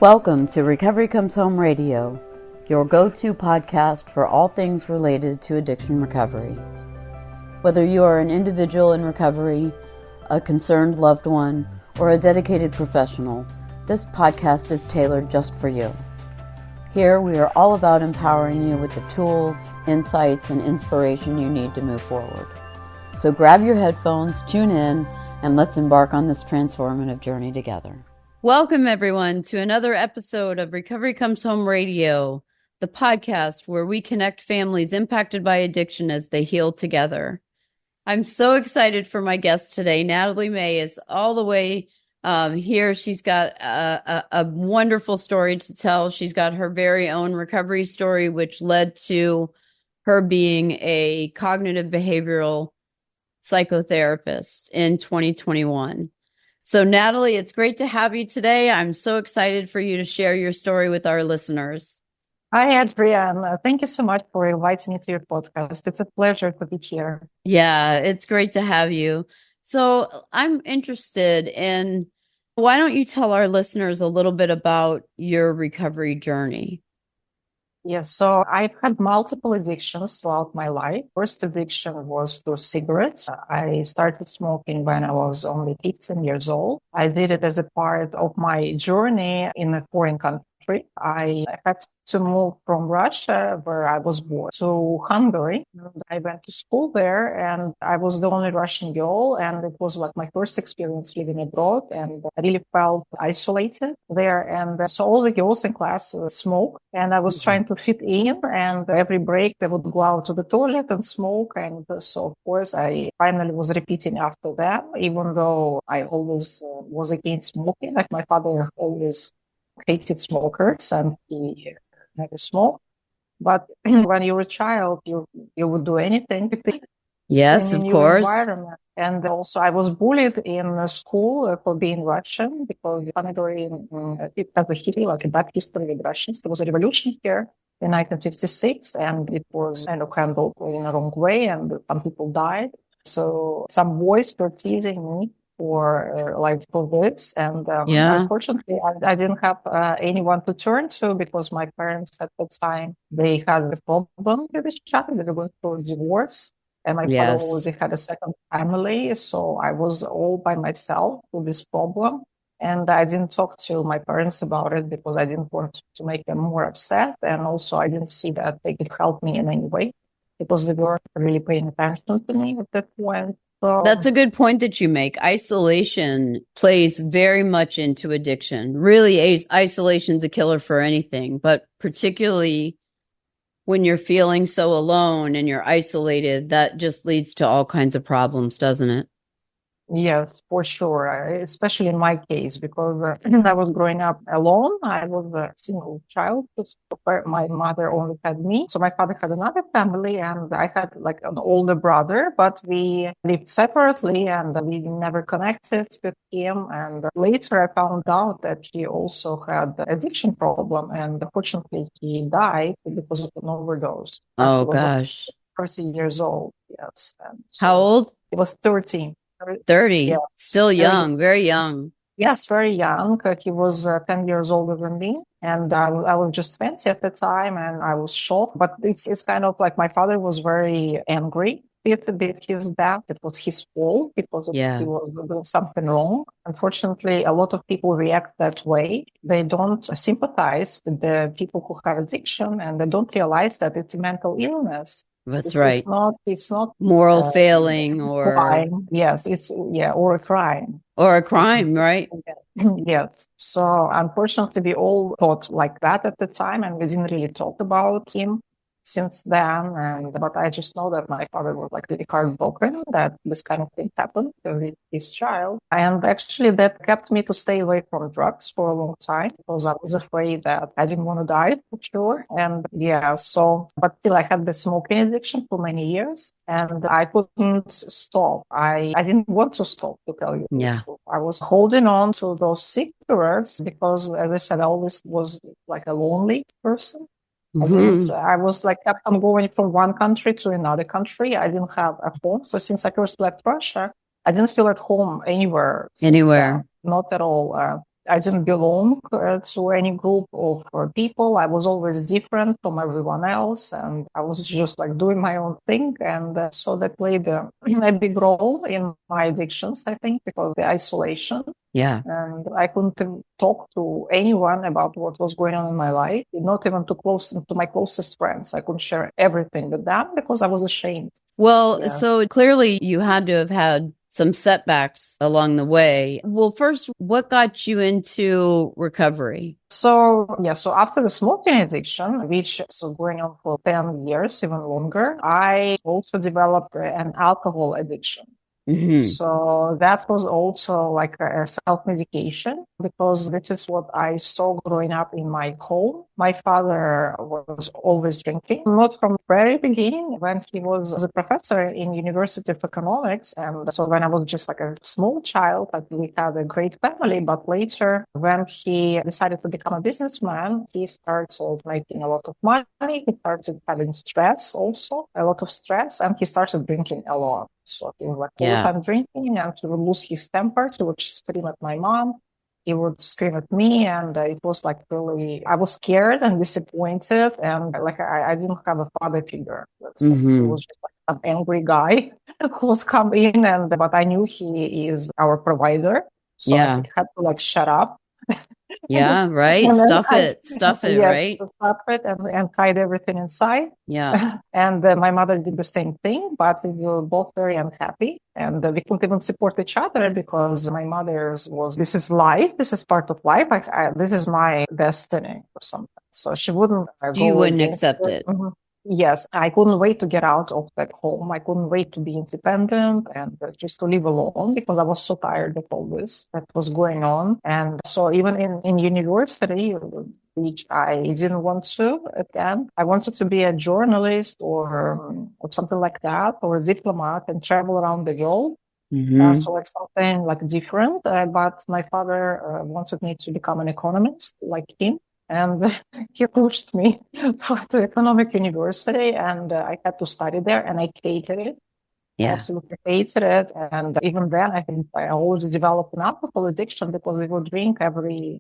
Welcome to Recovery Comes Home Radio, your go-to podcast for all things related to addiction recovery. Whether you are an individual in recovery, a concerned loved one, or a dedicated professional, this podcast is tailored just for you. Here we are all about empowering you with the tools, insights, and inspiration you need to move forward. So grab your headphones, tune in, and let's embark on this transformative journey together. Welcome, everyone, to another episode of Recovery Comes Home Radio, the podcast where we connect families impacted by addiction as they heal together. I'm so excited for my guest today. Natali Mei is all the way here. She's got a wonderful story to tell. She's got her very own recovery story, which led to her being a cognitive behavioral psychotherapist in 2021. So Natali, it's great to have you today. I'm so excited for you to share your story with our listeners. Hi, Adrienne. Thank you so much for inviting me to your podcast. It's a pleasure to be here. Yeah, it's great to have you. So I'm interested in, why don't you tell our listeners a little bit about your recovery journey? Yes, so I've had multiple addictions throughout my life. First addiction was to cigarettes. I started smoking when I was only 15 years old. I did it as a part of my journey in a foreign country. I had to move from Russia, where I was born, to Hungary. And I went to school there, and I was the only Russian girl, and it was like my first experience living abroad, and I really felt isolated there. And so all the girls in class smoked, and I was trying to fit in, and every break they would go out to the toilet and smoke. And so, of course, I finally was repeating after that, even though I always was against smoking. Like my father always hated smokers and he never smoked. But when you're a child, you would do anything to fit Yes, in a of new course. environment. And also I was bullied in school for being Russian, because Hungary, it has a history, like a bad history with Russians. There was a revolution here in 1956, and it was kind of handled in a wrong way, and some people died. So some boys were teasing me for this, and unfortunately I didn't have anyone to turn to, because my parents at the time, they had a problem with each other. They were going through a divorce, and my father already had a second family, so I was all by myself with this problem. And I didn't talk to my parents about it because I didn't want to make them more upset, and also I didn't see that they could help me in any way, because they weren't really paying attention to me at that point. That's a good point that you make. Isolation plays very much into addiction. Really, isolation's a killer for anything, but particularly when you're feeling so alone and you're isolated, that just leads to all kinds of problems, doesn't it? Yes, for sure. Especially in my case, because I was growing up alone. I was a single child. My mother only had me. So my father had another family, and I had like an older brother, but we lived separately and we never connected with him. And later I found out that he also had an addiction problem, and unfortunately he died because of an overdose. Oh, gosh. 30 years old. Yes. And so how old? He was 13. 30, yeah. Still young, very young. Yes, very young. He was 10 years older than me, and I was just 20 at the time, and I was shocked. But it's kind of like my father was very angry with his death. It was his fault because he was doing something wrong. Unfortunately, a lot of people react that way. They don't sympathize with the people who have addiction, and they don't realize that it's a mental illness. That's right. It's not moral failing or crime. Yes, or a crime. Or a crime, right? Yes. So unfortunately, we all thought like that at the time, and we didn't really talk about him since then. But I just know that my father was like really heartbroken that this kind of thing happened to his child. And actually that kept me to stay away from drugs for a long time, because I was afraid that I didn't want to die for sure. And but still I had the smoking addiction for many years, and I couldn't stop. I didn't want to stop, to tell you. Yeah. I was holding on to those cigarettes because, as I said, I always was like a lonely person. Mm-hmm. I was like kept on going from one country to another country. I didn't have a home. So since I first left Russia, I didn't feel at home anywhere. Anywhere. Not at all. I didn't belong to any group of people. I was always different from everyone else, and I was just like doing my own thing. And so that played a big role in my addictions, I think, because the isolation. Yeah. And I couldn't talk to anyone about what was going on in my life, not even to my closest friends. I couldn't share everything with them because I was ashamed. Well, Yeah. so clearly you had to have had some setbacks along the way. Well, first, what got you into recovery? So after the smoking addiction, which is going on for 10 years, even longer, I also developed an alcohol addiction. Mm-hmm. So that was also like a self-medication because this is what I saw growing up in my home. My father was always drinking, not from the very beginning when he was a professor in University of Economics. And so when I was just like a small child, we had a great family. But later, when he decided to become a businessman, he started making a lot of money. He started having stress also, a lot of stress, and he started drinking a lot. So he was like all the time drinking, and he would lose his temper. He would scream at my mom. He would scream at me, and it was like really, I was scared and disappointed, and like I didn't have a father figure. He was just like an angry guy who was come in, but I knew he is our provider, so I had to like shut up. Yeah, right. Stuff it, right? Stuff it and hide everything inside. Yeah. And my mother did the same thing, but we were both very unhappy. And we couldn't even support each other because my mother's was, this is life, this is part of life, this is my destiny or something. So she wouldn't You wouldn't accept it. Mm-hmm. Yes, I couldn't wait to get out of that home. I couldn't wait to be independent and just to live alone because I was so tired of all this that was going on. And so even in university, which I didn't want to attend, I wanted to be a journalist or something like that, or a diplomat and travel around the world. So like something like different. But my father wanted me to become an economist like him. And he pushed me to economic university, and I had to study there, and I hated it. Yeah. I absolutely hated it. And even then, I think I already developed an alcohol addiction because we would drink every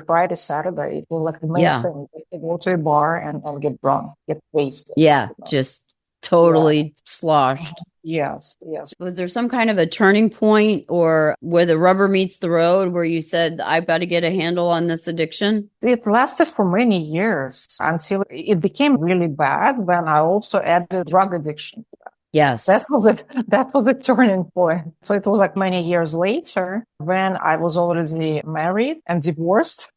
Friday, Saturday. It was like the main thing. We go to a bar and get drunk, get wasted. Yeah, just totally sloshed. Yes. Was there some kind of a turning point or where the rubber meets the road where you said, I've got to get a handle on this addiction? It lasted for many years until it became really bad when I also added drug addiction to that. Yes. That was a turning point. So it was like many years later when I was already married and divorced.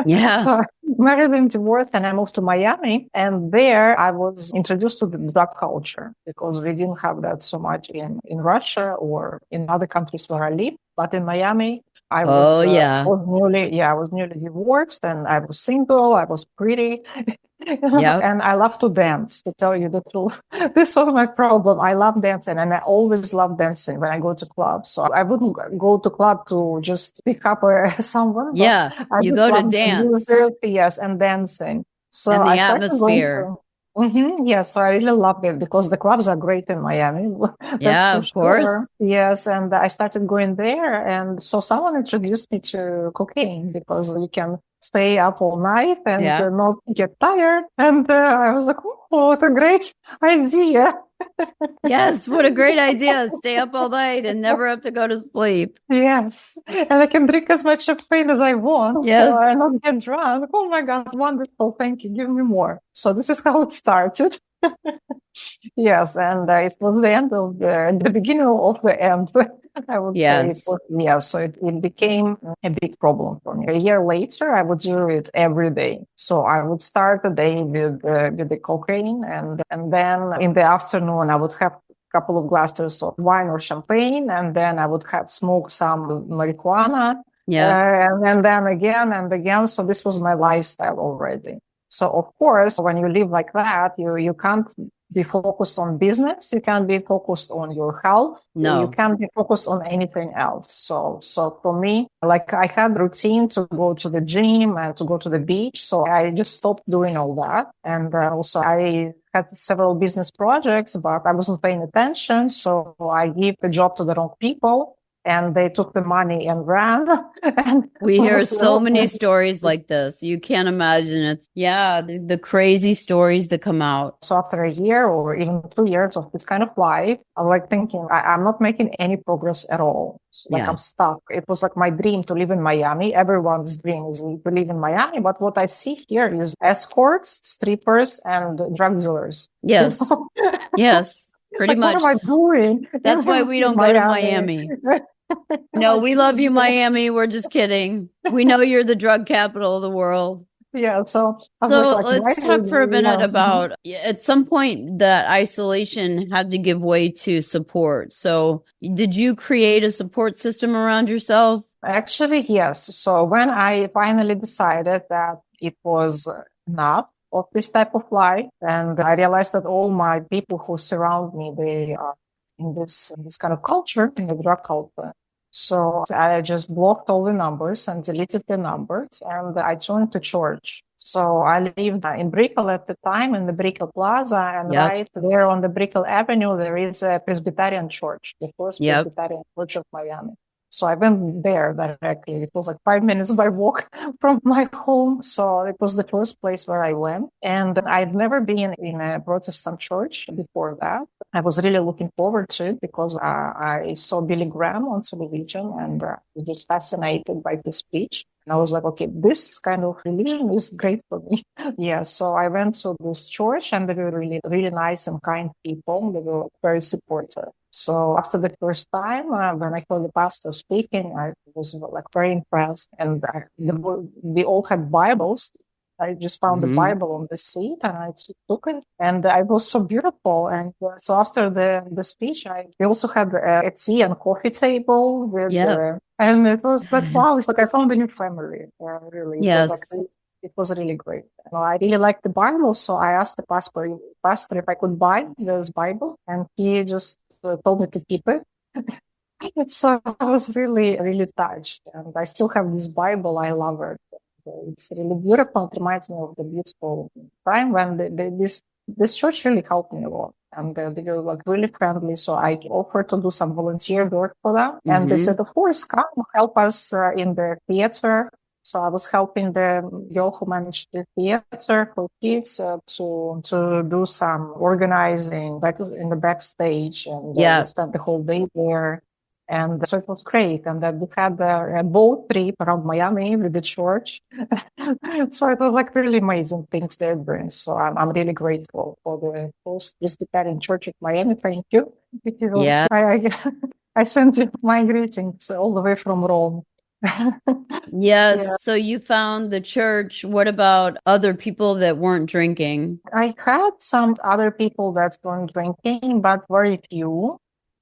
Yeah. So married and divorced, and I moved to Miami. And there I was introduced to the drug culture because we didn't have that so much in Russia or in other countries where I live. But in Miami, I was newly divorced, and I was single. I was pretty. And I love to dance, to tell you the truth. This was my problem. I love dancing, and I always love dancing when I go to clubs. So I wouldn't go to club to just pick up someone. Yeah, you go to dance. Yes, and dancing. So and the I atmosphere. Yes, so I really loved it because the clubs are great in Miami. Yeah, of course. Yes, and I started going there, and so someone introduced me to cocaine because you can stay up all night and not get tired. And I was like, oh, what a great idea. Yes, what a great idea. Stay up all night and never have to go to sleep. Yes. And I can drink as much champagne as I want. Yes. So I not get drunk. Oh my God, wonderful. Thank you. Give me more. So this is how it started. Yes. And it was the end of the beginning of the end. I would say it was, so it became a big problem for me. A year later, I would do it every day. So I would start the day with the cocaine, and then in the afternoon, I would have a couple of glasses of wine or champagne, and then I would have smoke some marijuana. And then again and again. So this was my lifestyle already. So of course, when you live like that, you can't be focused on business. You can't be focused on your health. No. You can't be focused on anything else. So for me, like I had routine to go to the gym and to go to the beach. So I just stopped doing all that. And also I had several business projects, but I wasn't paying attention. So I gave the job to the wrong people. and they took the money and ran. And we so I hear was so like, many okay. stories like this. You can't imagine. It's, yeah, the crazy stories that come out. So after a year or even 2 years of this kind of life, I'm like thinking, I'm not making any progress at all. So, like Yeah. I'm stuck. It was like my dream to live in Miami. Everyone's dream is to live in Miami. But what I see here is escorts, strippers, and drug dealers. You Yes. know? Yes. Pretty Like, what am much. I doing That's why we in don't go to Miami? Miami. No, Like, we love you, Miami. We're just kidding. We know you're the drug capital of the world. yeah. So I was So like, why? let's talk for a minute Yeah. about at some point that isolation had to give way to support. So did you create a support system around yourself? Actually, yes. So when I finally decided that it was enough of this type of life, and I realized that all my people who surround me, they are in this kind of culture, in the drug culture. So I just blocked all the numbers and deleted the numbers, and I joined the church. So I lived in Brickell at the time, in the Brickell Plaza, and Yep. right there on the Brickell Avenue, there is a Presbyterian church, the first Yep. Presbyterian Church of Miami. So I went there directly. It was like 5 minutes by walk from my home. So it was the first place where I went. And I'd never been in a Protestant church before that. I was really looking forward to it because I saw Billy Graham on television and I was just fascinated by his speech. And I was like, okay, this kind of religion is great for me. Yeah, so I went to this church and they were really, really nice and kind people. They were very supportive. So after the first time, when I heard the pastor speaking, I was like very impressed. And we all had Bibles. I just found the Bible on the seat and I took it, and it was so beautiful. And so after the speech, we also had a tea and coffee table with, Yep. and it was like wow, it's like I found a new family. Really, Yes. it was really great. I really liked the Bible, so I asked the pastor if I could buy this Bible, and he just told me to keep it. So I was really, really touched, and I still have this Bible. I love it. It's really beautiful. It reminds me of the beautiful time when this church really helped me a lot. And they were like really friendly. So I offered to do some volunteer work for them. And they said, of course, come help us in the theater. So I was helping the girl who managed the theater for kids to do some organizing back in the backstage. And we spent the whole day there. And so it was great. And then we had a boat trip around Miami with the church. So it was like really amazing things they're doing. So I'm really grateful for the Post Presbyterian Church at Miami. Thank you. Yeah. I send you my greetings all the way from Rome. Yes. Yeah. So you found the church. What about other people that weren't drinking? I had some other people that weren't drinking, but very few.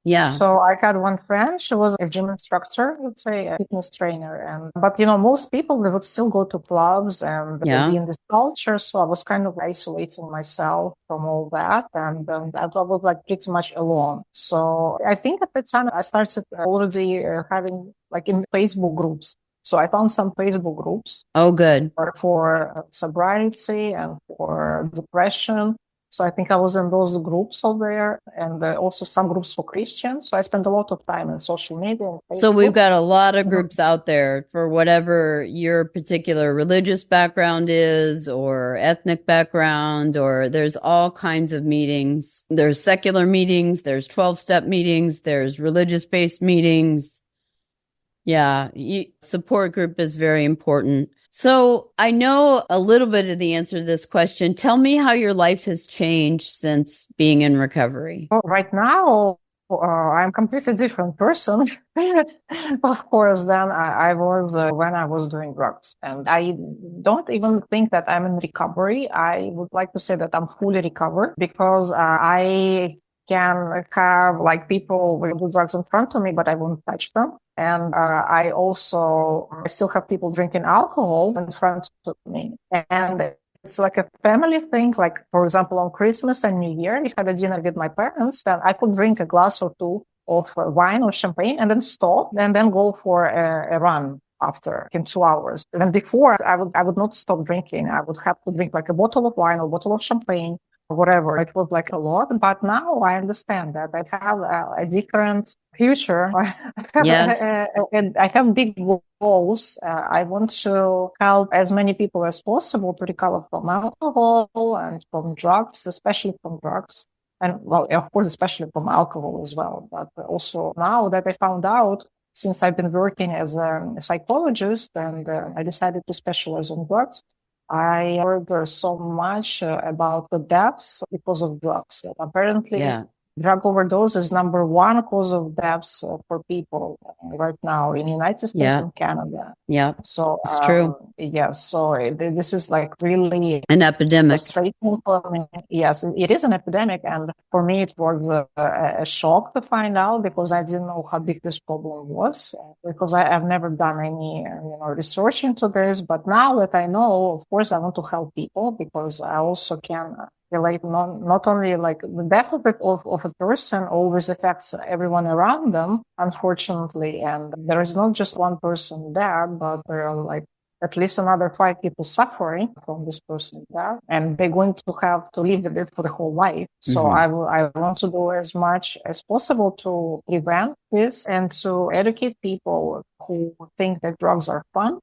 Yeah. So I had one friend, she was a gym instructor, let's say a fitness trainer. But most people, they would still go to clubs and be in this culture. So I was kind of isolating myself from all that. And I was like pretty much alone. So I think at the time I started already having like in Facebook groups. So I found some Facebook groups. Oh, good. For sobriety and for depression. So I think I was in those groups over there, and also some groups for Christians. So I spent a lot of time on social media. And Facebook. So we've got a lot of groups out there for whatever your particular religious background is, or ethnic background, or there's all kinds of meetings. There's secular meetings, there's 12-step meetings, there's religious-based meetings. Yeah, support group is very important. So I know a little bit of the answer to this question. Tell me how your life has changed since being in recovery. Well, right now, I'm a completely different person, of course, than I was when I was doing drugs. And I don't even think that I'm in recovery. I would like to say that I'm fully recovered because I can have like people will do drugs in front of me, but I won't touch them. And I still have people drinking alcohol in front of me. And it's like a family thing. Like, for example, on Christmas and New Year, we had a dinner with my parents, and I could drink a glass or two of wine or champagne and then stop and then go for a run after in 2 hours. And then before I would not stop drinking. I would have to drink like a bottle of wine or bottle of champagne whatever. It was like a lot, but now I understand that I have a different future. Yes. And I have big goals. I want to help as many people as possible to recover from alcohol and from drugs, especially from drugs. And well, of course, especially from alcohol as well. But also now that I found out, since I've been working as a psychologist and I decided to specialize on drugs, I heard so much about the deaths because of drugs. Apparently, Yeah. drug overdose is number one cause of deaths for people right now in the United States Yeah. and Canada. Yeah. So, It's true. this is like really An epidemic. frustrating for me. Yes, it is an epidemic. And for me, it was a shock to find out because I didn't know how big this problem was because I've never done any, research into this. But now that I know, of course, I want to help people because I also can relate not only like the death of a person always affects everyone around them, unfortunately. And there is not just one person dead, but there are like at least another 5 people suffering from this person's death, and they're going to have to live with it for the whole life. So I want to do as much as possible to prevent this and to educate people who think that drugs are fun.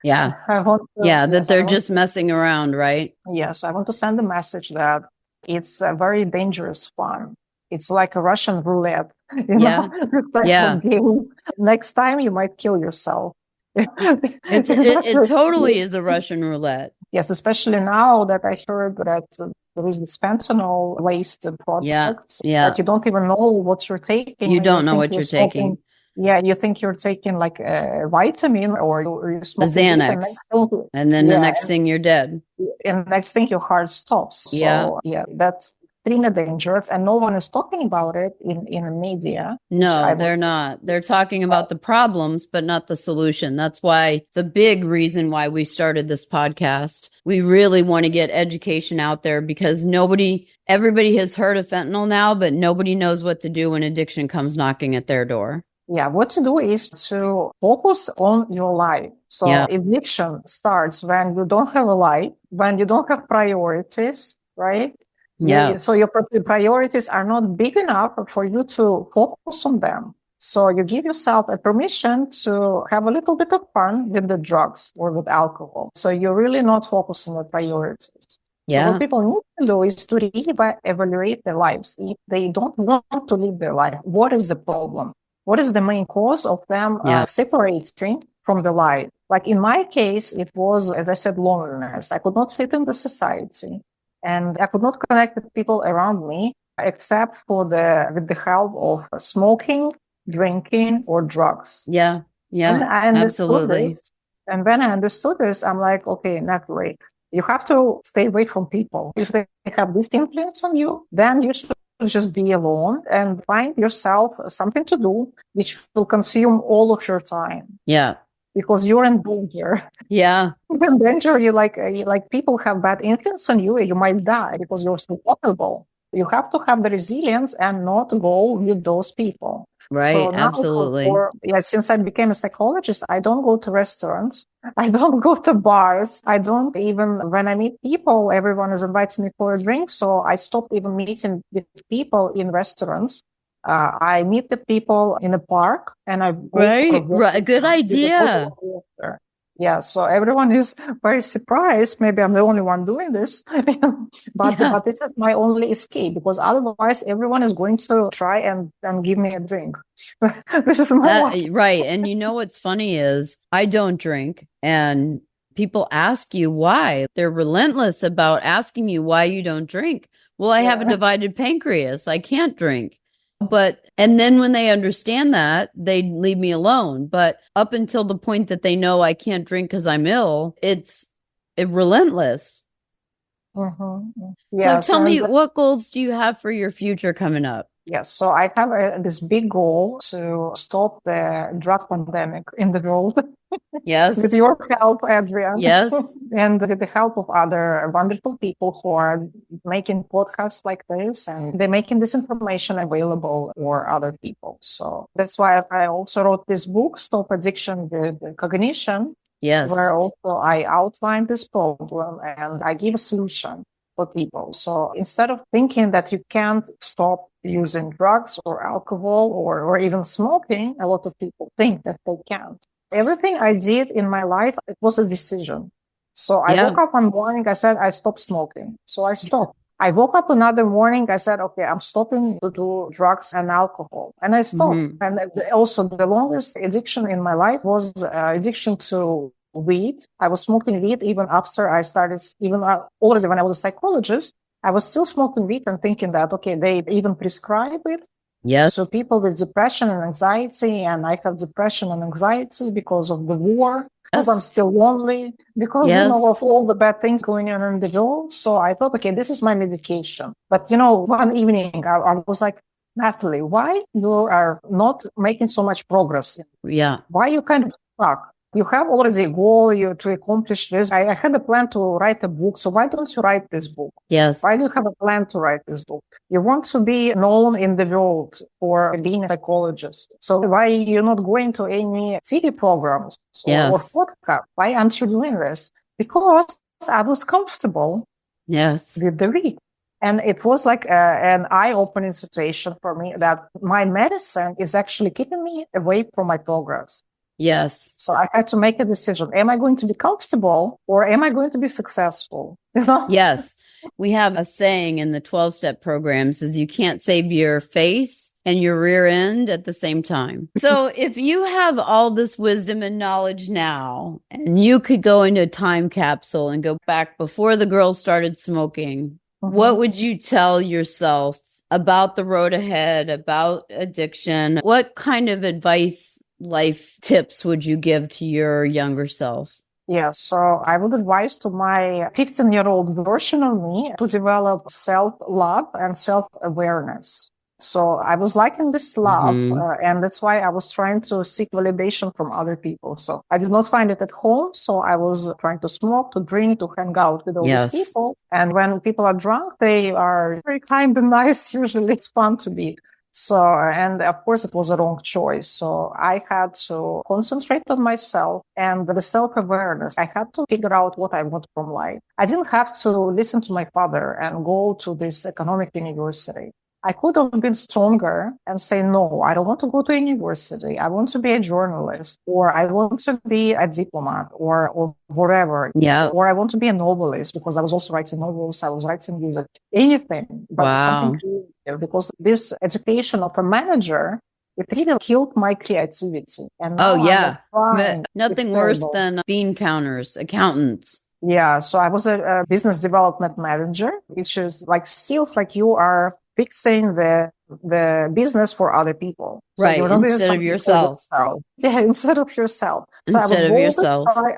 Yeah. That they're just messing around, right? Yes, I want to send a message that it's a very dangerous fun. It's like a Russian roulette. Yeah. Game. Next time you might kill yourself. It totally is a Russian roulette. Yes, especially now that I heard that there is this fentanyl laced products that you don't even know what you're taking. You don't know what you're taking. Yeah, you think you're taking like a vitamin or you're smoking a Xanax, and then the next thing you're dead. And the next thing your heart stops. So that's extremely dangerous, and no one is talking about it in the media. No, they're not. They're talking about the problems, but not the solution. That's why it's a big reason why we started this podcast. We really want to get education out there because everybody has heard of fentanyl now, but nobody knows what to do when addiction comes knocking at their door. Yeah, what to do is to focus on your life. So addiction starts when you don't have a life, when you don't have priorities, right? Yeah. So your priorities are not big enough for you to focus on them. So you give yourself a permission to have a little bit of fun with the drugs or with alcohol. So you're really not focusing on priorities. Yeah. So what people need to do is to evaluate their lives. If they don't want to live their life, what is the problem? What is the main cause of them separating from the life? Like in my case, it was, as I said, loneliness. I could not fit in the society, and I could not connect with people around me except with the help of smoking, drinking, or drugs. Yeah, absolutely. And when I understood this, I'm like, okay, Natali, you have to stay away from people. If they have this influence on you, then you should just be alone and find yourself something to do which will consume all of your time. Yeah. Because you're in danger. Yeah. In danger, you like people have bad influence on you, you might die because you're so vulnerable. You have to have the resilience and not go with those people. Right, so absolutely. Since I became a psychologist, I don't go to restaurants. I don't go to bars. I don't even, when I meet people, everyone is inviting me for a drink. So I stopped even meeting with people in restaurants. I meet the people in the park and I Right. Good idea. Yeah, so everyone is very surprised. Maybe I'm the only one doing this, but this is my only escape because otherwise everyone is going to try and give me a drink. This is my right. And you know what's funny is I don't drink, and people ask you why. They're relentless about asking you why you don't drink. Well, I have a divided pancreas. I can't drink. And then when they understand that, they leave me alone. But up until the point that they know I can't drink because I'm ill, it's relentless. So tell me, what goals do you have for your future coming up? Yes, so I have this big goal to stop the drug pandemic in the world. Yes. With your help, Adrian. Yes. And with the help of other wonderful people who are making podcasts like this, and they're making this information available for other people. So that's why I also wrote this book, Stop Addiction with Cognition. Yes. Where also I outline this problem and I give a solution. for people. So instead of thinking that you can't stop using drugs or alcohol or even smoking, a lot of people think that they can't. Everything I did in my life, it was a decision. So I woke up one morning, I said, I stopped smoking. So I stopped. I woke up another morning, I said, okay, I'm stopping to do drugs and alcohol. And I stopped. And also the longest addiction in my life was addiction to weed. I was smoking weed even after I started, even already when I was a psychologist, I was still smoking weed and thinking that, okay, they even prescribe it. Yes. So people with depression and anxiety, and I have depression and anxiety because of the war, because I'm still lonely, because, of all the bad things going on in the world. So I thought, okay, this is my medication. But, one evening I was like, Natalie, why you are not making so much progress? Yeah. Why you kind of stuck? You have already a goal to accomplish this. I had a plan to write a book. So why don't you write this book? Yes. Why do you have a plan to write this book? You want to be known in the world for being a psychologist. So why you're not going to any TV programs or podcast? Why aren't you doing this? Because I was comfortable with the read. And it was like an eye-opening situation for me that my medicine is actually keeping me away from my progress. Yes. So I had to make a decision. Am I going to be comfortable or am I going to be successful? Yes. We have a saying in the 12-step programs is you can't save your face and your rear end at the same time. So if you have all this wisdom and knowledge now, and you could go into a time capsule and go back before the girls started smoking, what would you tell yourself about the road ahead, about addiction? What kind of advice, life tips would you give to your younger self? Yeah, so I would advise to my 15-year-old version of me to develop self-love and self-awareness. So I was liking this love, and that's why I was trying to seek validation from other people. So I did not find it at home. So I was trying to smoke, to drink, to hang out with all these people. And when people are drunk, they are very kind and nice. Usually it's fun to be. So, and of course it was a wrong choice. So I had to concentrate on myself and the self-awareness. I had to figure out what I want from life. I didn't have to listen to my father and go to this economic university. I could have been stronger and say, no, I don't want to go to university. I want to be a journalist, or I want to be a diplomat, or whatever. Yeah. Or I want to be a novelist, because I was also writing novels. I was writing music, anything, but something creative, because this education of a manager, it really killed my creativity. And now nothing worse than bean counters, accountants. Yeah. So I was a business development manager, which is like feels like you are fixing the business for other people. So right. Instead of yourself. Yeah, instead of yourself. So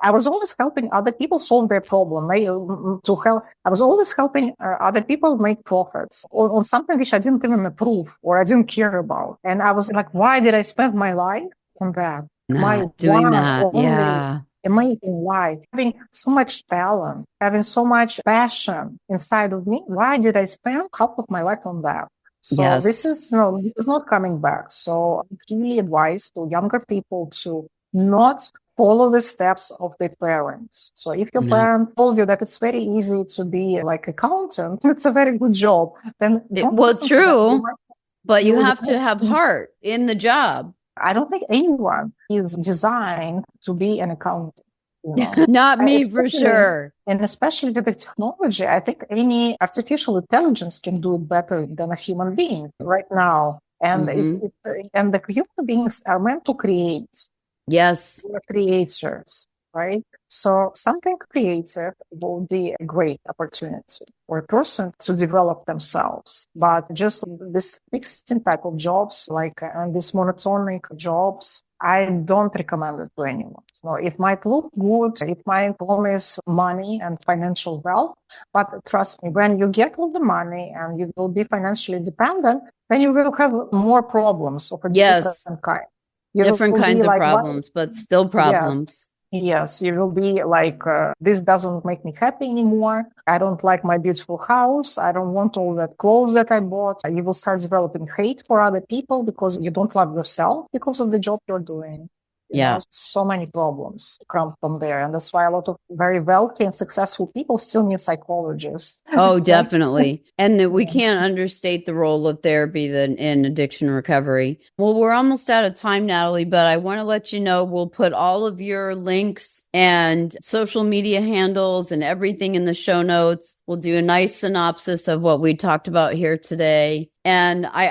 I was always helping other people solve their problem. I was always helping other people make profits on something which I didn't even approve or I didn't care about. And I was like, why did I spend my life on that? Amazing life, having so much talent, having so much passion inside of me. Why did I spend half of my life on that? So this is not coming back. So I really advise to younger people to not follow the steps of their parents. So if your parent told you that it's very easy to be like accountant, it's a very good job. Then true, but you have to have heart in the job. I don't think anyone is designed to be an accountant. Not me for sure. And especially with the technology, I think any artificial intelligence can do it better than a human being right now. And and the human beings are meant to create. Yes. We're creators, right? So something creative will be a great opportunity for a person to develop themselves. But just this fixing type of jobs, like these monotonic jobs, I don't recommend it to anyone. So it might look good, it might promise money and financial wealth, but trust me, when you get all the money and you will be financially dependent, then you will have more problems of a different kind. Different kinds of problems, but still problems. Yes, you will be like, this doesn't make me happy anymore. I don't like my beautiful house. I don't want all that clothes that I bought. You will start developing hate for other people because you don't love yourself because of the job you're doing. Yeah. So many problems come from there. And that's why a lot of very wealthy and successful people still need psychologists. Oh, definitely. And that we Yeah. can't understate the role of therapy in addiction recovery. Well, we're almost out of time, Natalie, but I want to let you know we'll put all of your links and social media handles and everything in the show notes. We'll do a nice synopsis of what we talked about here today. And I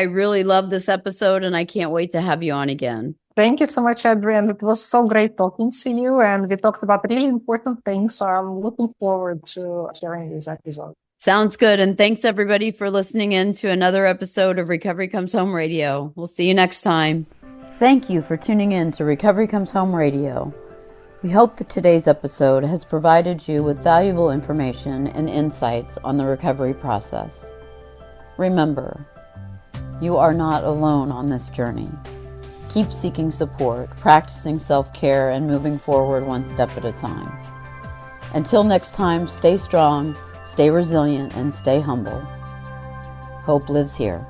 really love this episode, and I can't wait to have you on again. Thank you so much, Adrienne. It was so great talking to you, and we talked about really important things. So I'm looking forward to sharing this episode. Sounds good. And thanks everybody for listening in to another episode of Recovery Comes Home Radio. We'll see you next time. Thank you for tuning in to Recovery Comes Home Radio. We hope that today's episode has provided you with valuable information and insights on the recovery process. Remember, you are not alone on this journey. Keep seeking support, practicing self-care, and moving forward one step at a time. Until next time, stay strong, stay resilient, and stay humble. Hope lives here.